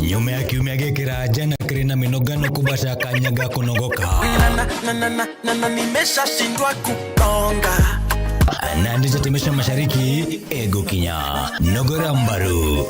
nyume ya kiumia gikira jana kirina minogano kubasha kanyaga kunogoka na nimeshashindwa kukonga na ndicho timesha mashariki ego kinya nogora mbaru.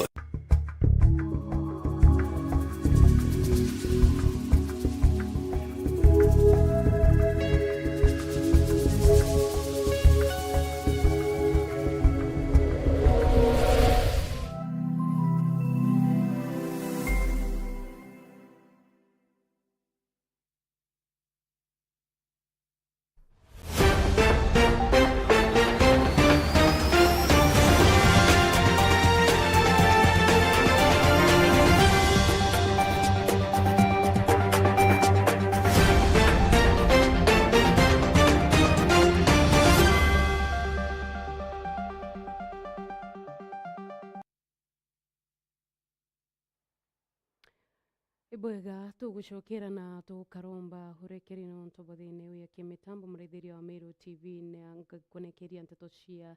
Ibwega tugucokera na tukaromba hurekeri no ntobothine ya kimitambo mretheria wa Meru Tv na kunekeria nteto cia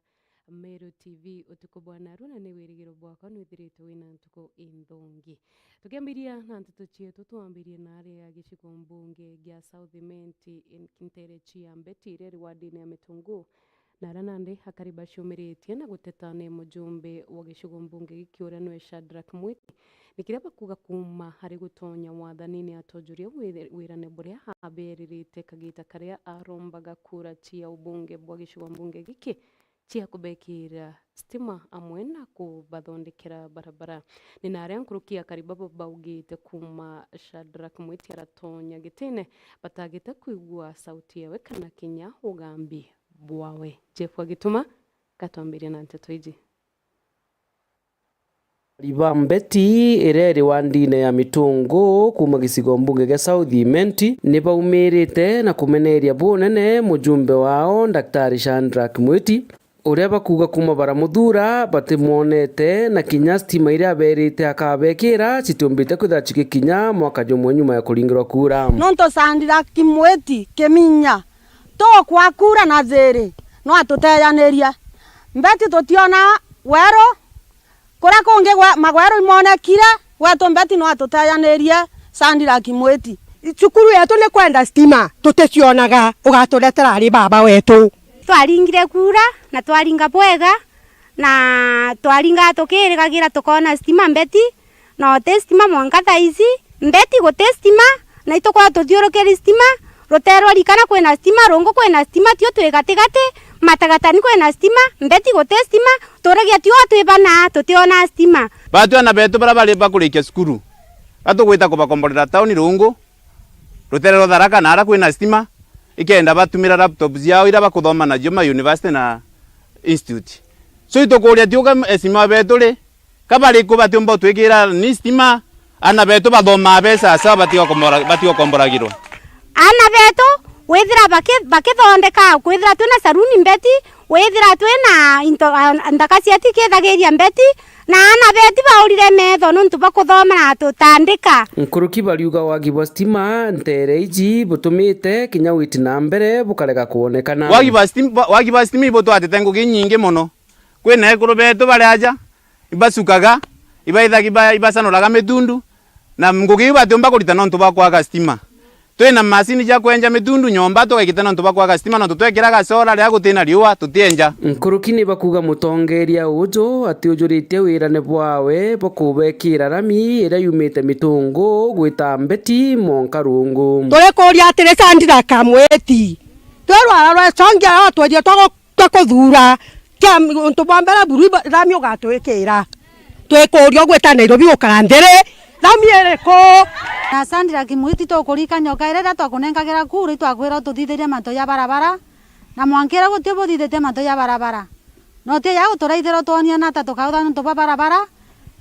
Meru TV utuko bwana runa ni wirigiro bwako nwithiritwe wina ntuko indongi tukiambiria na nteto cietu tuambirie na ari ya giciko mbunge gya South Menti Kintere cia Mbetire riwadini ya Mitungu na ranande hakariba shumiritie na guteta ni mujumbe wa gicigo mbunge gikiuranwe Shadrack Mwiti nikiraba kuga kuma hari gutonya wathanini atojuria wirane buria haberirite kagita karia arombaga kura cia ubunge bwa gicigo mbunge giki cia kubekira stima amwe na kubathondekera barabara ni naria nkurukia karibabo baugite kuma Shadrack Mwiti aratonya gitine batagite kuigua sauti yawe kana kinya ugambi bwawe Jeffwa gituma katwambiria na nteto iji Riba Mbeti ireri wandine ya Mitungu kuma gicigo mbunge gya South Menti ni baumirite na kumeneria bunene mujumbe wao Daktari Shadrack Mwiti uria bakuga kuma baramuthura batimonete na kinya stima iria aberite akabekira citumbite kwitha cikikinya mwaka jumwe nyuma ya kuringirwa kura nonto Shadrack Mwiti kiminya to kwa kura na zere no atuteyaniria Mbeti tutiona wero kura kungi magwero imonekire wetu Mbeti no atuteyaniria Shadrack Mwiti cukuru yetu ni kwenda stima tuticionaga ugaturetera ari baba wetu twaringire kura na twaringa bwega na twaringa tukirigagira tukona stima Mbeti no te stima mwanka thaici Mbeti gote stima na itukwa tuthiurukiri stima rotero rikana kwena stima rongo kwena stima tio twegatigate matagatani kwena stima Mbeti gote stima toragia tio atwibana tutiona stima batu ana betu barabali bakurikia skuru batugwita kubakomborera tauni rungu rotero tharaka na ara kwena stima ikenda batumira laptops yao ira bakuthoma na joma university na institute so itokuria tioga esima betu ri kabali kubatumba twikira ni stima ana betu bathoma besa sa batio komboragirwo ana betu wethira bakithondeka kwithira twina saruni Mbeti wethira twina ndakasi atikethagiria Mbeti na ana beti baurire metho nuntu bakuthoma na tutandika nkuruki bariuga wagi wa stima ntere iji butumite kinya witi na mbere bukarega kuonekana wagi wa stima ibo atete ngugi nyingi muno kwina ekuru betu baraja ibasukaga ibasanuraga mitundu na ngugi batumba kurita nontu bakwaga stima twina masini ja kwenja mitundu nyomba tukagita nontu bakwaga stima no tutwekiraga solar ya gutina riua tutienja nkuruki ni bakuga mutongeria ujo ati ujuritie wirane bwawe bokubekira rami ira yumite Mitungu gwita Mbeti monkarungu turikuria atire Shadrack Mwiti twerwa rwa songia atweje tukuthura kia untu bambera buru rami ugatwikira twikuria gwita Nairobi ukandere rami ereko na Shadrack Mwiti tukurika nyoka irera twakunengagira kura twakwira tuthithirie mato ya barabara na mwankira gutio buthithite mato ya barabara no tie ya uturaithira twonia na ta tukautha ntu barabara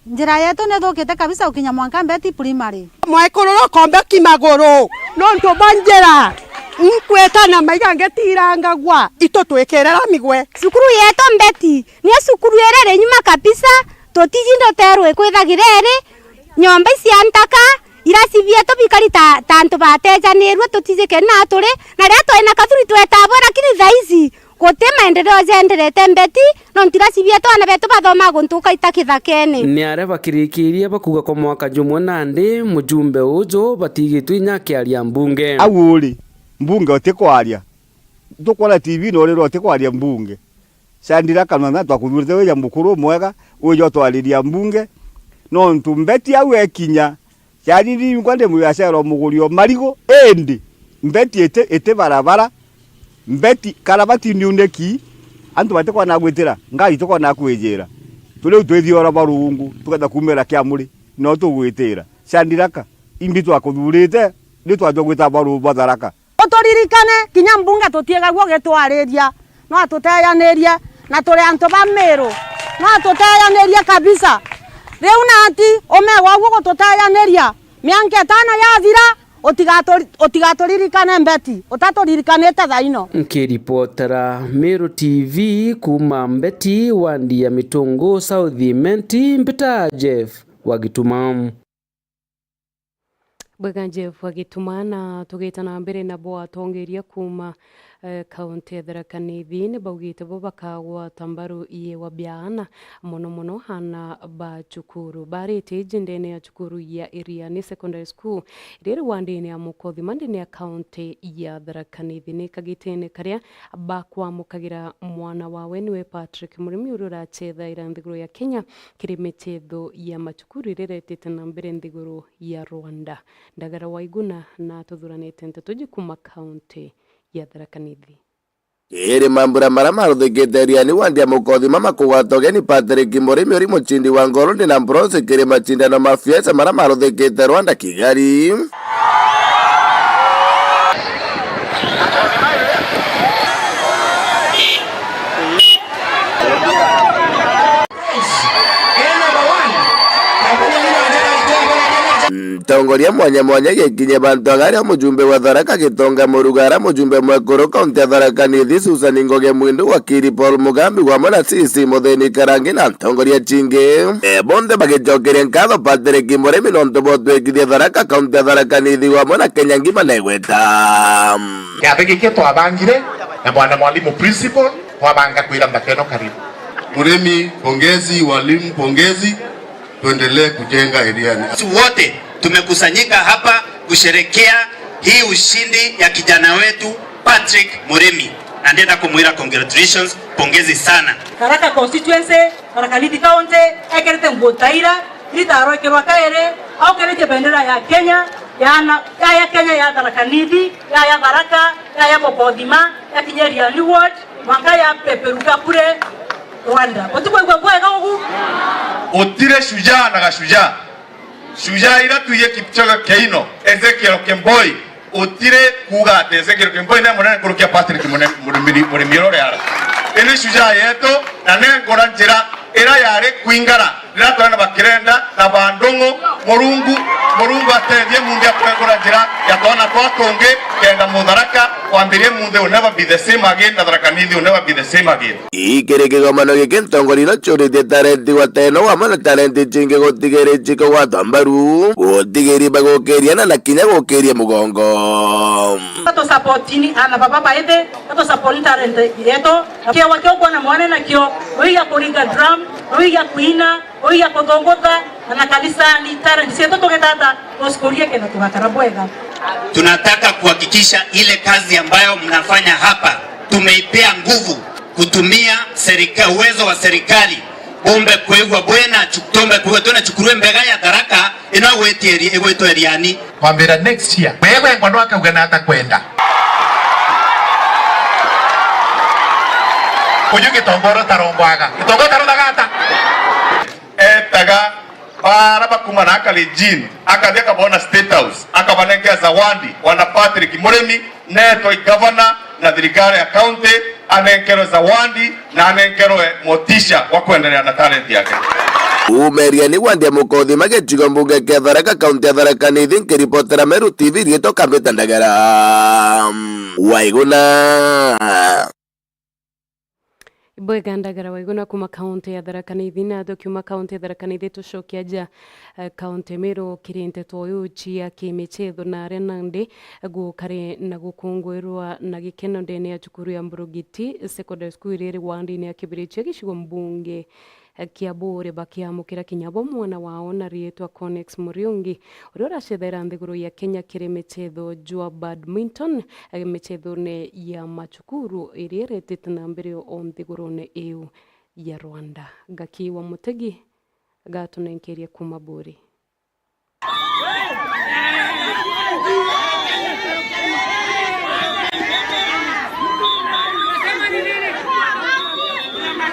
njira yetu ne thukite kabisa ukinya mwanka Mbeti primary mwaikoro kombe kimaguru no ntu banjera nkweta na maiga ngetiranga gwa ito twekera migwe sukuru yetu Mbeti ni sukuru erere nyuma kabisa totijindo terwe kwithagirere nyomba cia ntaka irasivia to bikari tantu batejanirwe tutijike na turi na ria twena kathuri twetabora kiri thaici kote maendeleo zenderete mbeti no ntiracibia twana betu bathoma guntuka itakithakene ni areva kirikiria bakuga kwa mwaka jumwe nandi mujumbe ujo batigitwe nyakiaria mbunge awuri mbunge otikwaria tukora TV no rero otikwaria mbunge sandira kana na twakuthurite we mukuru mwega ujo twariria mbunge no ntumbeti awe kinya yariri ngwande muyacero mugurio marigo endi mbeti ete barabara mbeti karabati niuneki antu batekwa na gwitira ngai tukwa na kwijira tule twithio ora barungu tukatha kumera kiamuri no tugwitira sandiraka imbi twakuthurite ni twatogwita baru batharaka uturirikane kinya mbunge tutiega gwo getwariria no atuteyaniria na tuli antu ba Meru no atuteyaniria kabisa riu nati omegwa gwo gututeyaniria mianke tano yathira utigatũririkane mbeti utatũririkanĩte thaino nkiripotera Meru TV kuma mbeti wandi ya Mitungu South Menti mpita Jeff Wagituma Bwega Jeff Wagituma na tugitana mbere na bwa tongeria kuma kaunti ya Tharaka Nithi ni baugite bo bakagwa tambaru iye wabiana mono hana ba chukuru barite jindene ya chukuru ya Iriani Secondary School rero wandene ya mukothi mandene ya kaunti ya Tharaka Nithi ni kagitene karia bakwa mukagira mwana wawe niwe Patrick Murimi urura chetha iranthiguru ya Kenya kirimethetho ya machukuru ireretete na mbere nthiguru ya Rwanda ndagara waiguna na tuthuranete ntetuji kuma kaunti ya Tharaka Nithi ere mambura marama ruthikite ni wandi ya mukothi mama kugwatoge ni Patrick Murimi uri muchindi wa ngoro ni na bronze kiri machindano mafiesa marama ruthikite Rwanda Kigali Tongoria mwanya gekinye bantu agari mujumbe wa Tharaka Gitonga Murugara mujumbe mwekuru kaunti ya Tharaka Nithi Susan Ngoge Mwindu wakiri Paul Mugambi wa mwana sisi mutheni Karangi na tongoria chinge bonde bagichokeria nkatho Patrick Murimi no ntubotwekithia Tharaka kaunti ya Tharaka Nithi wa mwana Kenya ngima na igweta gabigike twabangire na bwana mwalimu principal twabanga kwira mbakeno karibu Murimi pongezi, walimu pongezi, tuendelee kujenga Iriani. Wote tumekusanyika hapa kusherekea hii ushindi ya kijana wetu Patrick Murimi. Na ndenda kumwira congratulations, pongezi sana. Tharaka constituency, Tharaka Nithi county, ekerete mbotaira, litaro ikerwa kaere, au kerete bendera ya Kenya, ya Kenya ya Tharaka Nithi, ya Tharaka, ya Mukothima, ya Kinyeri Ward, mwanga ya peperuka kure Rwanda. Otukwe kwa huku. Otire shujaa na gashujaa. Shujaa ira tuye Kipchoge Keino, Ezekiel Kemboi. Otire kuga Ezekiel Kemboi na mwana kurukia Patrick Murimi rore ara. Ene shujaa yetu na nengora njira era yare kuingara. Ndatwa na bakirenda na bandongo Murungu atethie mundu akwengora njira ya twana twatonge kenda mutharaka wambirie mundu will never be the same again na Tharaka Nithi will never be the same again. Ikere kigomano giki ntongori no churite talenti wa teno wa mana talenti chinge gutigere chiko wa tambaru gutigeri bagokeria na kinya gokeria mugongo tato supportini ana baba baede tato support talent yeto kio wakio kwa na mwana na kio oiga kuringa drum oiga kuina oiga kuthongotha na kanisa ni talent sio toto getata osikorie kena tugakara bwega. Tunataka kuhakikisha ile kazi ambayo mnafanya hapa tumeipea nguvu kutumia serikali, uwezo wa serikali bombe kwegwa bwena chukutombe kuwetona chukurwe mbega ya Tharaka inawetieri egweto Iriani kwambira next year wewe ngwano akauga hata kwenda kujuki tongoro tarongwaga tongoro tarondagata Etaga baraba kumana akali jini akathia kabona State House akabanengea zawadi wana Patrick Murimi neto governor na thirikari ya county anengero zawadi na anengero motisha wa kuendelea na talent yake. Umeriani wandi ya mukothi magichigo mbunge kia Tharaka kaunti ya Tharaka Nithi nkiripotera Meru TV rietoka mbita ndagara waiguna bwegandagara waiguna kuma kaunti ya Tharaka Nithi na kuma kaunti ya Tharaka Nithi tucokia ja kaunti Meru kirinte toyo chia kimichetho na renande gukare na gukungwirwa na gikeno ndene ya cukuru ya Mburugiti secondary school riri wandi ya Kibirichi gicigo mbunge kia bore bakiamukira kinyabo mwana wao na rietwa Connex Muriungi uria uracethera nthiguru ya Kenya kiri michetho jwa badminton michetho ne ya macukuru iria iretete na mbere o nthigurune iu ya Rwanda gakiwa mutegi gatunenkeria kuma bore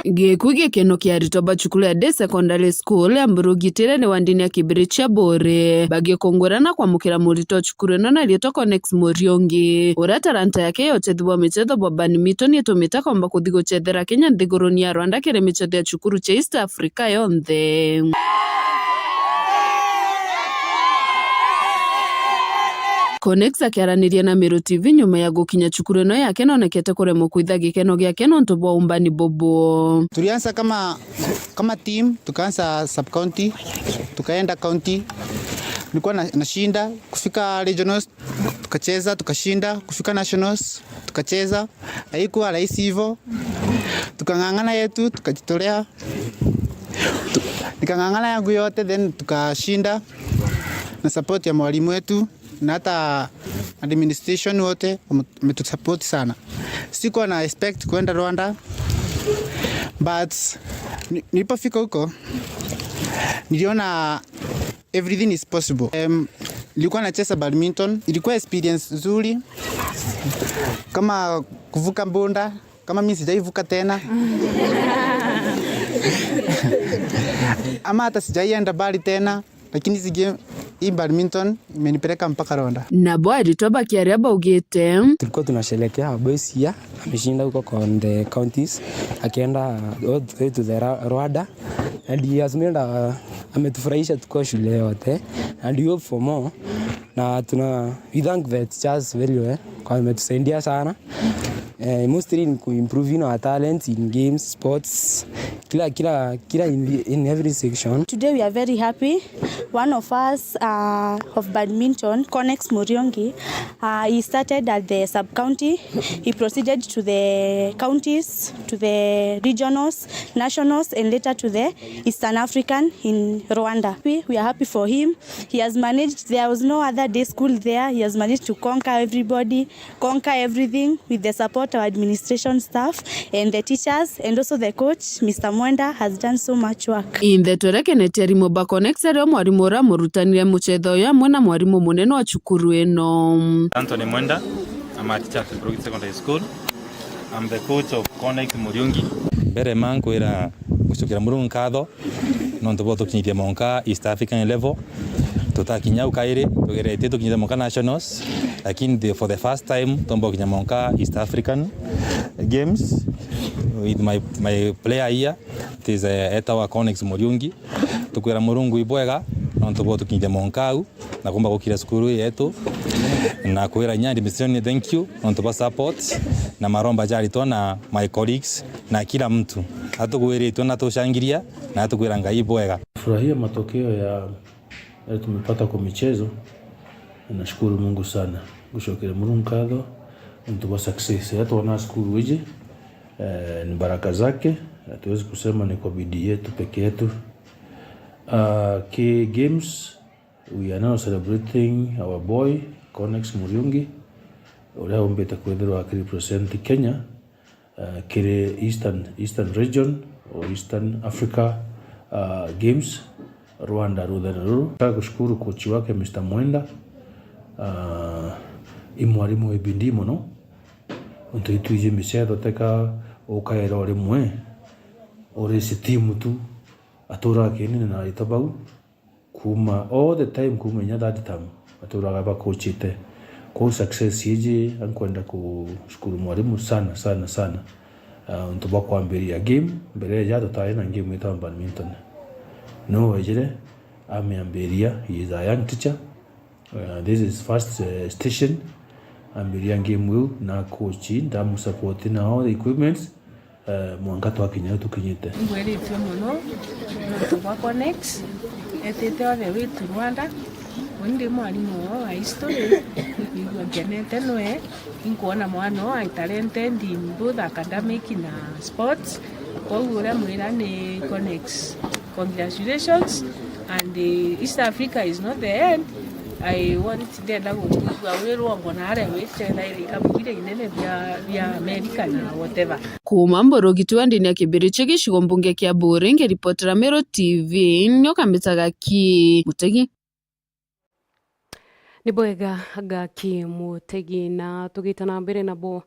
Gĩkuũ gĩkeno kĩa ritoba cukuru ya de secondary school ya Mburugitire ni wandini ya Kibirichi ya bore bagĩkũngũrana kwamũkĩra mũrito cukuru ĩno na rietwa Connex Muriungi ũrĩa talanta yake ya ũchethi wa mĩchetho wa badminton ĩtũmĩte kwamba kũthi gũchethera Kenya nthigũrũni ya Rwanda kĩrĩ mĩchetho ya cukuru cha East Africa yonthe. Connex akiaraniria na Meru TV nyuma ya gukinya cukuru ĩno yake nonekete kuremwo kuitha gĩkeno gĩake nontu bwa umbani bobo. Tulianza kama team, tukaanza sub county, tukaenda county. Nilikuwa nashinda kufika regionals, tukacheza tukashinda, kufika nationals tukacheza. Haikuwa rahisi hivyo. Tukang'ang'ana yetu, tukajitolea. Nikang'ang'ana yangu yote then tukashinda na support ya mwalimu wetu. Na hata administration wote wametusupport sana. Sikuwa na expect kwenda Rwanda, but nilipofika huko niliona everything is possible. Nilikuwa nacheza badminton, ilikuwa experience nzuri kama kuvuka mbunda, kama mimi sijaivuka tena. Ama hata sijaienda bali tena, lakini hii badminton imenipeleka mpaka Rwanda. Na boy ritoba kiaria baugite tulikuwa tunasherehekea boys ya ameshinda huko kwa the counties akienda all the way to the Rwanda and he has made ametufurahisha tuko shule yote and we hope for more na we thank the teachers very well kwa ametusaidia sana mostly in improving our talents in games, sports, kila in every section. Today we are very happy. One of us of badminton, Connex Muriungi, he started at the sub-county. He proceeded to the counties, to the regionals, nationals, and later to the Eastern African in Rwanda. We are happy for him. He has managed, there was no other day school there. He has managed to conquer everybody, conquer everything with the support of administration staff and the teachers and also the coach, Mr. Mwenda, has done so much work. In the twerekenetie rimo ba Connex ario mwarimu ora murutanire muchetho ya mwena mwarimu munene wa cukuru eno. Anthony Mwenda, I'm a teacher at Meru Secondary School. I'm the coach of Connex Muriungi. Mbere mangu era gucukira Murungu nkatho nontu bo tukinyithia monka East African level. Tutakinya ukaire tugerete tukinyithia monka nationals, lakini for the first time tombo kinya monka East African games with my player here. It is etawa Connex Muriungi. Tukwira Murungu ibwega nontu bo tukinyithia monka au na kumba gukira cukuru yetu na kwira nyandi mission thank you nontu bo support na maromba jarito na my colleagues na kila mtu atugwiritwo na tushangiria na atukwira ngai ibwega. Furahia matokeo ya tumepata kwa michezo. Nashukuru Mungu sana. Gushokere Murungu kadho nontu bo success hata wana school wiji ni baraka zake. Hatuwezi kusema ni kwa bidii yetu peke yetu. Key games, we are now celebrating our boy Connex Muriungi uria umbete kwethirwa represent Kenya kire Eastern region or Eastern Africa games Rwanda ruthere ruru. Kushukuru kochi wake Mr. Mwenda imwarimu ebindi muno untu ituje michetho teka ukaira ori mwe ori timu tu atura kini na itabau kuma all the time kuma nya that time atura gaba coachite ko success yiji ankwenda kushukuru mwalimu sana untu bakwambiria game mbere ya tutaye na game ita badminton no ejire ameambiria he is a young teacher this is first station ambiria game will na coach ndamu support na all the equipments mwanka twakinya tukinyite ngweretwe muno nontu bwa connect etete one witu Rwanda ndi mwarimu wa history nikuigua ngenete noe inkuona mwana wa talented in both academic na sports koguo ria mwira ni connect. Congratulations, and East Africa is not the end. I want ndenda gukugua wirwo ngona aria wichetha ikabugire inene bya America na whatever. Kuma Mborogiti wa ndini ya Kibirichi gicigo mbunge kia Buri ngiripotera Meru TV nyokamitaga ki Mutegi. Ni bwega gaki Mutegi na tugitana mbere nabo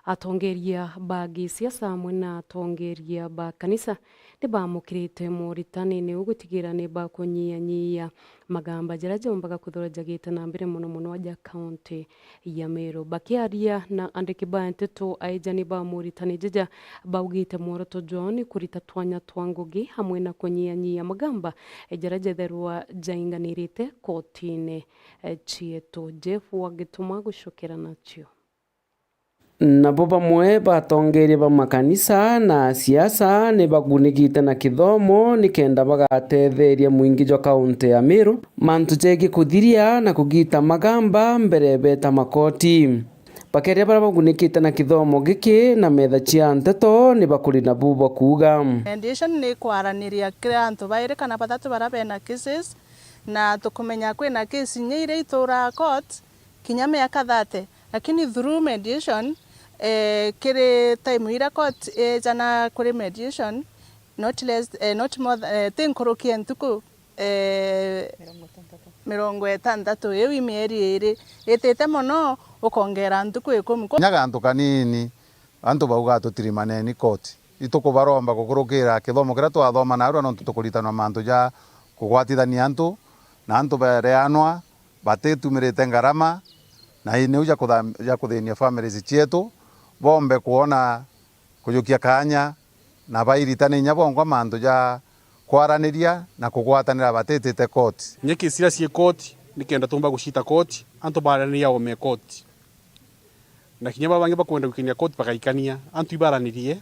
atongeria bagi siasa mwena atongeria ba kanisa ni bamukirite muritani ni ugutigira ni bakunyia magamba jaraje mbaga kuthoroja gitana mbere muno aja county ya Meru bakiaria na andiki banteto aijani ba muritani jaja baugite moroto John kurita twanya twangugi hamwe na kunyia magamba jaraje therwa jainganirite kotine chieto Jeff wagituma gushokera nacio. Nabo bamwe batongerie ba makanisa na siasa ni bagunikite na kithomo nikenda bagatetheria mwingi jwa kaunti ya Meru mantu jegi kuthiria na kugita magamba mbere beta makoti bakeria bara bagunikite na kithomo giki na metha cia nteto ni bakuri na buba kuga mediation ni kwaraniria kira antu baire kana batatu bara bena cases na tukumenya kwina case nyeire itura court kinyame ya kathate lakini through mediation kire time ira court jana kuri mediation not less not more tinkurukia ntuku 60 ewi mieri iri etete mono ukongera ntuku 10 nyaga antu kanini antu bauga tutiri maneni court itukubaromba gukurukira kithomo kira twathoma na arwa no tukuritana mantu ja kugwatithania antu na antu bereanwa batetumirite ngarama na hii ni uja kuthinia families cietu bombe kuona kujukia kanya na bairitane nyabongwa mantu ja kwaraniria na kugwatanira batetete court nyeki sira cie court nikenda tumba gushita court antu baraniria ome court na kinyaba bangi bakwenda gukinya court bakaikania antu ibaranirie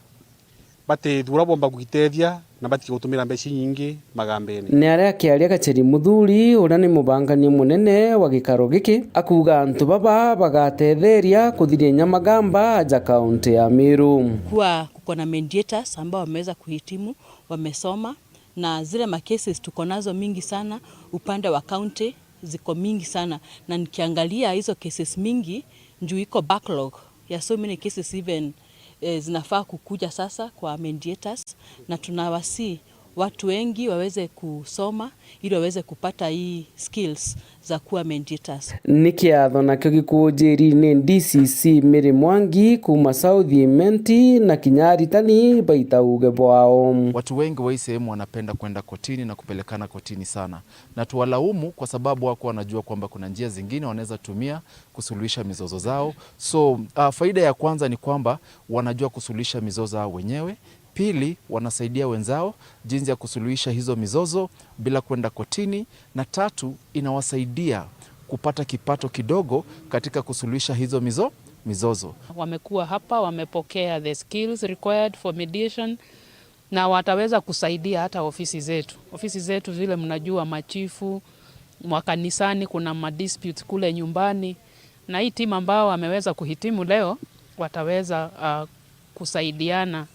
bate thura bomba gugitethia na bati gutumira mbeca nyingi magambeni ni aria kiaria Gacheri Muthuri ura ni mubangania munene wa gikaro giki akuga antu baba bagatetheria kuthiria nyamagamba ja kaunti ya Meru kuwa kuko na mediators ambao wameweza kuhitimu wamesoma na zile macases tuko nazo mingi sana upande wa county ziko mingi sana na nikiangalia hizo cases mingi njoo iko backlog ya so many cases even zinafaa kukuja sasa kwa mediators na tunawasi watu wengi waweze kusoma ili waweze kupata hii skills za kuwa mediators. Nikiatho nakyo gikujiri ni DCC Mary Mwangi kuma South Imenti na Kinyaritani baita uge bwao. Watu wengi wa sehemu wanapenda kwenda kotini na kupelekana kotini sana. Na tuwalaumu kwa sababu wako wanajua kwamba kuna njia zingine wanaweza tumia kusuluhisha mizozo zao. So faida ya kwanza ni kwamba wanajua kusuluhisha mizozo zao wenyewe. Pili, wanasaidia wenzao jinsi ya kusuluhisha hizo mizozo bila kwenda kotini, na tatu, inawasaidia kupata kipato kidogo katika kusuluhisha hizo mizozo. Wamekuwa hapa, wamepokea the skills required for mediation na wataweza kusaidia hata ofisi zetu. Ofisi zetu vile mnajua machifu, mwakanisani kuna madisputes kule nyumbani, na hii timu ambao wameweza kuhitimu leo wataweza kusaidiana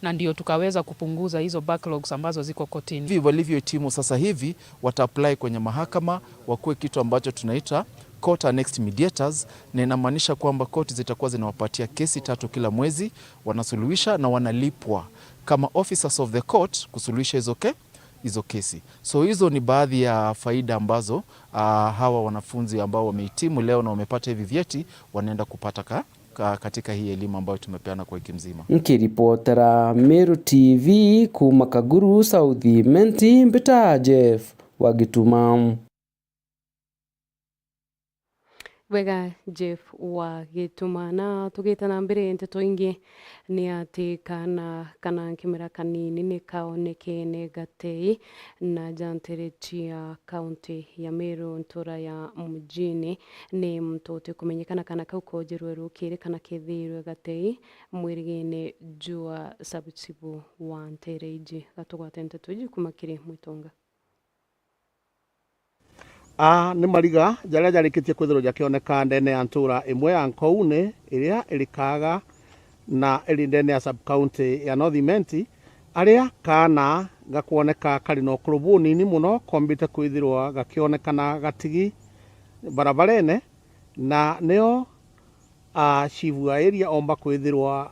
na ndio tukaweza kupunguza hizo backlogs ambazo ziko kotini. Hivi walivyo timu sasa hivi wata-apply kwenye mahakama wakuwe kitu ambacho tunaita court annexed mediators, na inamaanisha kwamba koti zitakuwa zinawapatia kesi 3 kila mwezi, wanasuluhisha na wanalipwa kama officers of the court kusuluhisha hizo kesi. So hizo ni baadhi ya faida ambazo hawa wanafunzi ambao wamehitimu leo na wamepata hivi vyeti wanaenda kupata katika hii elimu ambayo tumepeana kwa wiki mzima. Nikiripotera Meru TV kuma Kaguru South Imenti mbita Jeff wagituma. Wega Jeff wa gitumana tugitana mbere nteto ingi ni ati kana kimera kanini ni kaonekene gatei na janteretia kaunti ya Meru ntura ya mjini ni mtote kumenyekana kana kauko jirweru kire kana kethirwe gatei mwirigine jua sabutibu wa ntereji gatugwate nteto iji kumakire mwitonga nĩ mariga jaria jarĩkĩtie kwithirwo jakĩoneka ndene ya ntura imwe ya Nkoune iria ĩrĩkaga na ĩrĩ ndene ya sub county ya North Imenti aria kana gakuoneka kari na ũkũrũ bunini mũno kombĩte kwithirwo gakĩonekana gatigi barabarene na nĩo chief wa area omba kwithirwo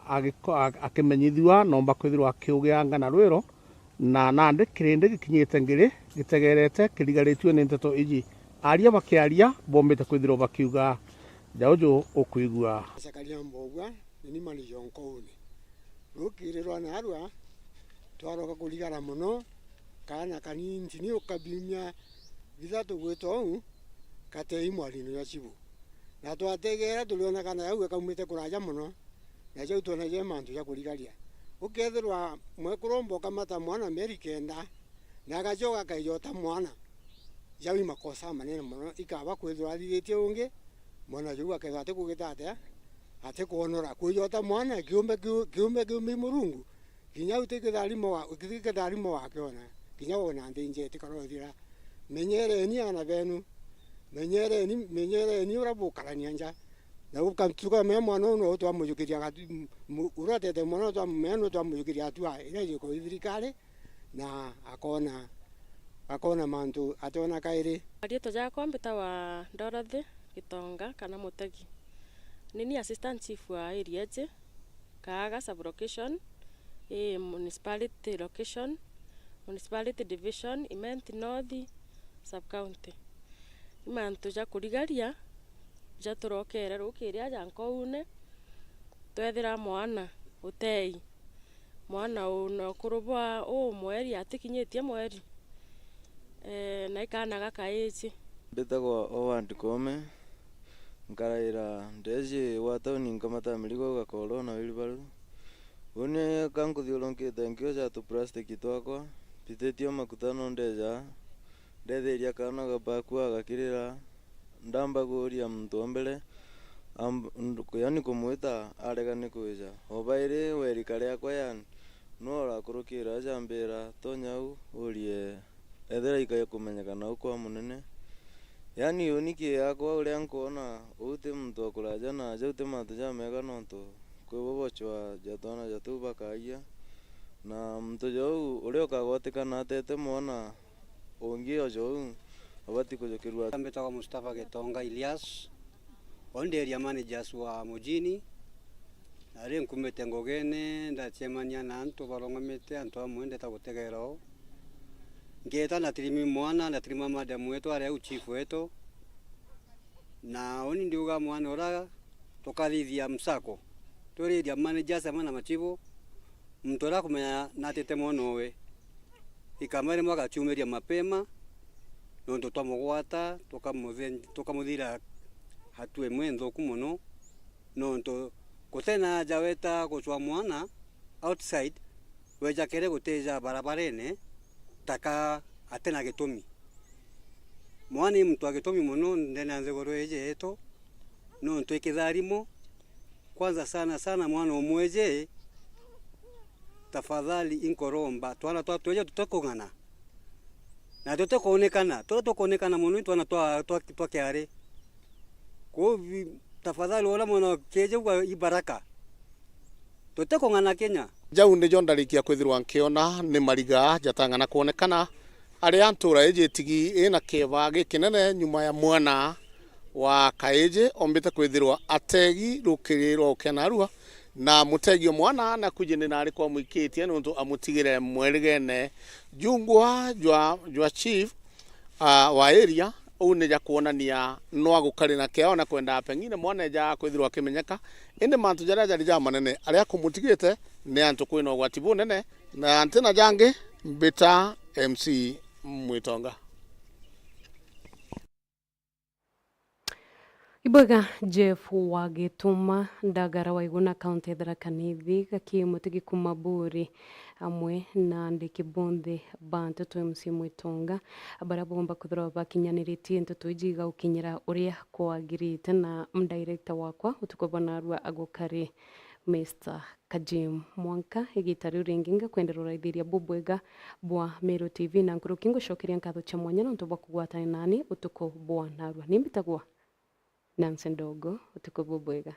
akĩmenyithua na omba kwithirwo akĩũgĩanga na rwĩro na nandĩ kĩrĩndĩ gĩkinyĩte ngĩrĩ gĩtegerete kĩrigarĩtio nĩ nteto iji aria bakiaria bombete kwithirwo bakiuga jaujo okuigua sakaria mbogwa ni mali Nkoune rukirirwa na arwa twaroka kuligara muno kana kanini ni ukabimya bithatu gwito katei mwalino ya chibu na twategera tuliona kana yau kaumite kuraja muno na jau tuona je mantu ya kuligaria ukethirwa mwekurombo kamata mwana Amerikenda na agajoga kaijota mwana jawi makosa manene muno ikaba kwithirwa thithĩtie ungi mwana jau aketha ati kugitate ati kuonora kujota mwana kiumbe murungu kinya utikitharimo wake ona kinya wona ndinje tikarothira menyereni ana benu menyereni urabukarania nja na ukamtuka me mwana no twamuyukiria uratete mwana twameno twamuyukiria atwa ina yiko thirikari na akona mantu atona kairi Rieto jako mbita wa Dorothy Gitonga kana Mutegi nini assistant chief wa area je Kaga sub location municipality location municipality division Imenti North sub county imantu ja kurigaria ja turokere rukiria ja Nkoune twethira mwana utei mwana una kurubwa mweri atikinyitie mweri na ikana gakaiji betagwa Owand Kome nkaraira ndeje watoni nkamata miligo gakoro na wilibaru une kankuthiuronkite nkio ja tu plastic twakwa pitetio makutano ndeja ndetheria kana gapakua gakirira ndamba guria muntu mbere yani kumwita aregane kuja obaire weri kare akwa yani no rakurukira jambira tonyau urie ethera ikaya kumenyekana ukwa munene yani uniki yakwa uria nkona ute muntu akuraja na jaute matu jamega nonto kwibobochwa jatona jatuba kaia na muntu jau uria kagwatikana atete mwana ongi ojo abati kujokirwa mbetagwa Mustafa Gitonga Elias onderia managers wa mujini ari nkumete ngogene ndachemania na antu barongomete antu amwende ta gutegerao ngeta na trimi mwana na trima madam wetu ari chief wetu na oni ndiuga mwana ora tokarithia msako toriria managers amana machivo mtora kumenya natete monowe ikamare mwaka chumeria mapema nondo twamugwata tukamuthira hatu emwe nthuku muno nondo kutena jaweta gucwa mwana outside weja kere guteja barabarene taka atena gitumi mwana mtu agitumi muno ndena nzegoro eje eto no twikitharimo kwanza sana mwana omweje tafadhali inkoromba twana twatweje tutakongana na tutakuonekana muno twana twakiare ko tafadhali wala mwana keje kwa ibaraka tutakongana Kenya jau nĩ jondarikia kwithirwa nkiona nĩ mariga jatangana kuonekana aria ntura eje tigi ina keva gikinene nyuma ya mwana wa kaeje ombite kwithirwa ategi rukiriro kenarua na mutegio mwana na kujine nari kwa muikitie nundu amutigire mwerigene jungwa jwa chief wa area une ja kuonania no agukari na keo na kwenda pengine mwana ja kwithirwa kimenyeka inde mantu jaria ja manene aria kumutigite ne antu kwina gwati bunene na antena jange mbita MC Mwitonga Ibwaga Jeff Wagituma ndagara wa iguna county Tharaka Nithi gakimutigi kumaburi amwe na ndiki bonde bantu twe msimu itonga bara bomba kuthora bakinyaniritie ntutu ijiga ukinyira uria kwagirite na mdirector wakwa utukobona arua agukari Mr. Kajim Mwanka igitari ringinga kwendera raithiria bubwega bwa Meru TV na ngurukingo shokiria nkatho cha mwanya na ntoba kugwatana nani utuko bwa narua nimbitagwa Nancy Ndogo utuko bubwega.